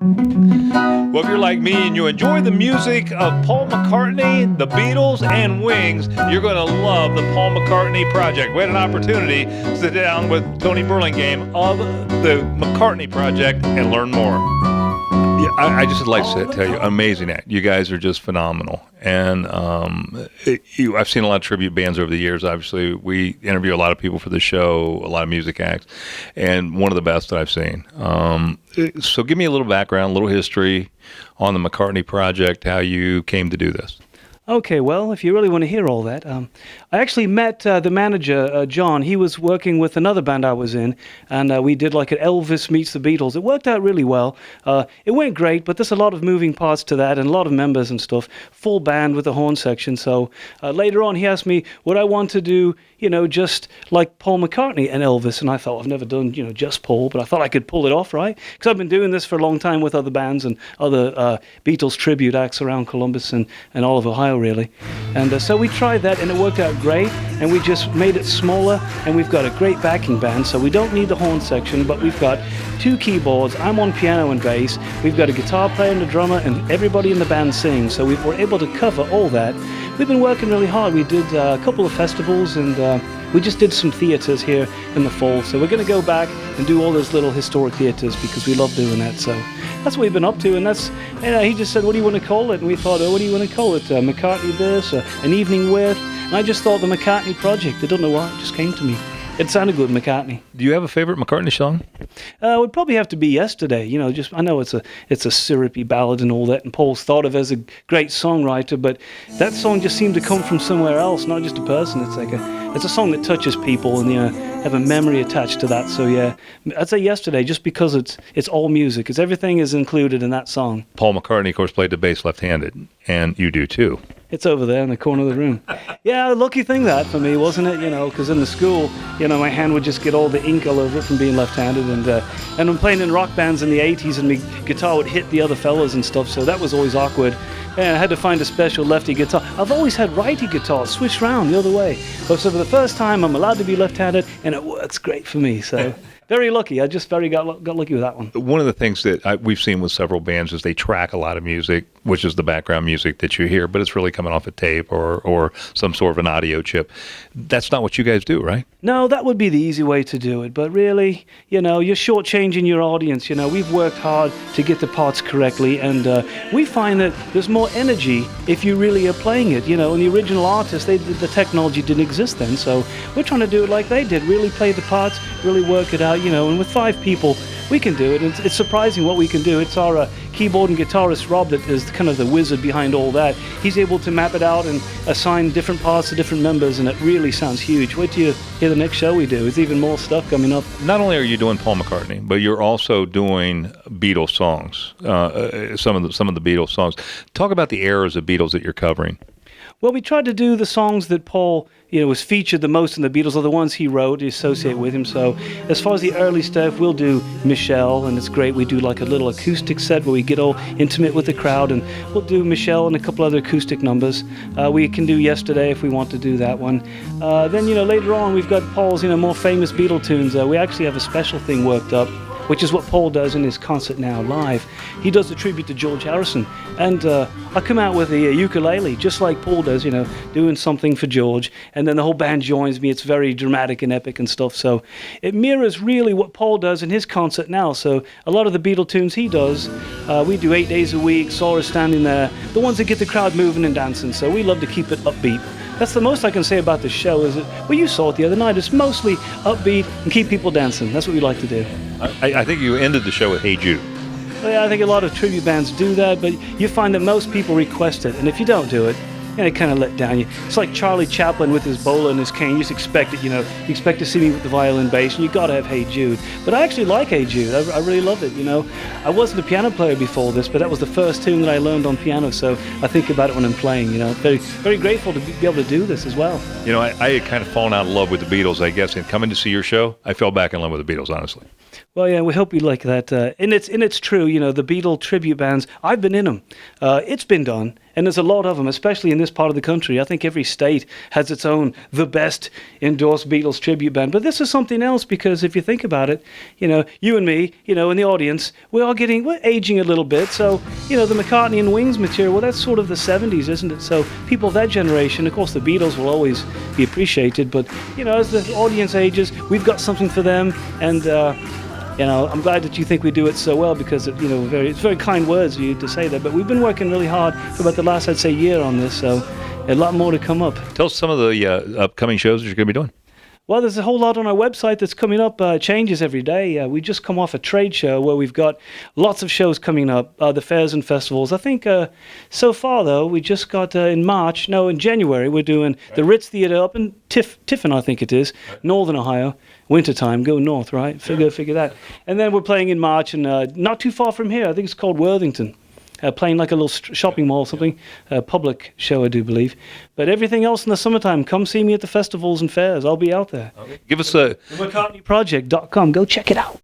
Well, if you're like me and you enjoy the music of Paul McCartney, the Beatles, and Wings, you're going to love the Paul McCartney Project. We had an opportunity to sit down with Tony Burlingame of the McCartney Project and learn more. Yeah, I just would like to tell you, amazing act. You guys are just phenomenal. And I've seen a lot of tribute bands over the years. Obviously, we interview a lot of people for the show, a lot of music acts, and one of the best that I've seen. So give me a little background, a little history on the McCartney Project, how you came to do this. Okay, well, if you really want to hear all that, I actually met the manager, John. He was working with another band I was in, and we did like an Elvis meets the Beatles. It worked out really well. It went great, but there's a lot of moving parts to that and a lot of members and stuff. Full band with the horn section. So later on, he asked me what I want to do, just like Paul McCartney and Elvis. And I thought, I've never done, just Paul, but I thought I could pull it off, right? Because I've been doing this for a long time with other bands and other Beatles tribute acts around Columbus and all of Ohio, really. And so we tried that, and it worked out great. And we just made it smaller, and we've got a great backing band, so we don't need the horn section, but we've got 2 keyboards. I'm on piano and bass. We've got a guitar player and a drummer, and everybody in the band sings. So we're able to cover all that. We've been working really hard. We did a couple of festivals, and we just did some theaters here in the fall. So we're going to go back and do all those little historic theaters because we love doing that. So that's what we've been up to. And that's, he just said, what do you want to call it? And we thought, what do you want to call it? McCartney this, an evening with. And I just thought the McCartney Project. I don't know why, it just came to me. It sounded good, McCartney. Do you have a favorite McCartney song? It would probably have to be Yesterday. I know it's a syrupy ballad and all that, and Paul's thought of as a great songwriter, but that song just seemed to come from somewhere else, not just a person. It's a song that touches people, and have a memory attached to that. So yeah, I'd say Yesterday, just because it's all music. Everything is included in that song. Paul McCartney, of course, played the bass left-handed, and you do too. It's over there in the corner of the room. Yeah, lucky thing that for me, wasn't it? Because in the school, my hand would just get all the ink all over it from being left-handed. And I'm playing in rock bands in the 80s, and my guitar would hit the other fellas and stuff, so that was always awkward. And I had to find a special lefty guitar. I've always had righty guitars switched around the other way. But so for the first time, I'm allowed to be left-handed, and it works great for me. So very lucky. I just got lucky with that one. One of the things that we've seen with several bands is they track a lot of music, which is the background music that you hear, but it's really coming off a tape or some sort of an audio chip. That's not what you guys do, right? No, that would be the easy way to do it. But really, you're shortchanging your audience. We've worked hard to get the parts correctly, and we find that there's more energy if you really are playing it. And the original artists, the technology didn't exist then, so we're trying to do it like they did, really play the parts, really work it out, and with 5 people, we can do it. It's surprising what we can do. It's our keyboard and guitarist, Rob, that is kind of the wizard behind all that. He's able to map it out and assign different parts to different members, and it really sounds huge. Wait till you hear the next show we do. There's even more stuff coming up. Not only are you doing Paul McCartney, but you're also doing Beatles songs, some of the Beatles songs. Talk about the eras of Beatles that you're covering. Well, we tried to do the songs that Paul, was featured the most in the Beatles, are the ones he wrote, he associate with him. So as far as the early stuff, we'll do Michelle, and it's great. We do like a little acoustic set where we get all intimate with the crowd, and we'll do Michelle and a couple other acoustic numbers. We can do Yesterday if we want to do that one. Then, later on, we've got Paul's, more famous Beatle tunes. We actually have a special thing worked up, which is what Paul does in his Concert Now Live. He does a tribute to George Harrison, and I come out with a ukulele, just like Paul does, doing something for George, and then the whole band joins me. It's very dramatic and epic and stuff, so it mirrors really what Paul does in his Concert Now. So a lot of the Beatle tunes he does, we do 8 days a week, Saw Us Standing There, the ones that get the crowd moving and dancing, so we love to keep it upbeat. That's the most I can say about the show, is you saw it the other night. It's mostly upbeat and keep people dancing. That's what we like to do. I think you ended the show with Hey Jude. Well, yeah, I think a lot of tribute bands do that, but you find that most people request it, and if you don't do it, it kind of let down you. It's like Charlie Chaplin with his bowler and his cane. You just expect it, You expect to see me with the violin bass, and you got to have Hey Jude. But I actually like Hey Jude. I really love it, I wasn't a piano player before this, but that was the first tune that I learned on piano, so I think about it when I'm playing, Very, very grateful to be able to do this as well. I had kind of fallen out of love with the Beatles, I guess, and coming to see your show, I fell back in love with the Beatles, honestly. Well, yeah, we hope you like that. And it's true, you know, the Beatle tribute bands, I've been in them. It's been done, and there's a lot of them, especially in this part of the country. I think every state has its own, the best endorsed Beatles tribute band. But this is something else, because if you think about it, you know, you and me, you know, in the audience, we're aging a little bit. So, you know, the McCartney and Wings material, well, that's sort of the 70s, isn't it? So people of that generation, of course, the Beatles will always be appreciated. But, you know, as the audience ages, we've got something for them. And, you know, I'm glad that you think we do it so well, because you know, it's very kind words of you to say that. But we've been working really hard for about the last, I'd say, year on this. So a lot more to come up. Tell us some of the upcoming shows that you're going to be doing. Well, there's a whole lot on our website that's coming up. Changes every day. We just come off a trade show where we've got lots of shows coming up, the fairs and festivals. I think so far, though, we just got in January, we're doing the Ritz Theater up in Tiffin, I think it is, Northern Ohio. Wintertime, go north, right? Figure that. And then we're playing in March, and not too far from here. I think it's called Worthington. Playing like a little shopping mall or something, a public show, I do believe. But everything else in the summertime, come see me at the festivals and fairs. I'll be out there. Okay. Give us a McCartneyproject.com. Go check it out.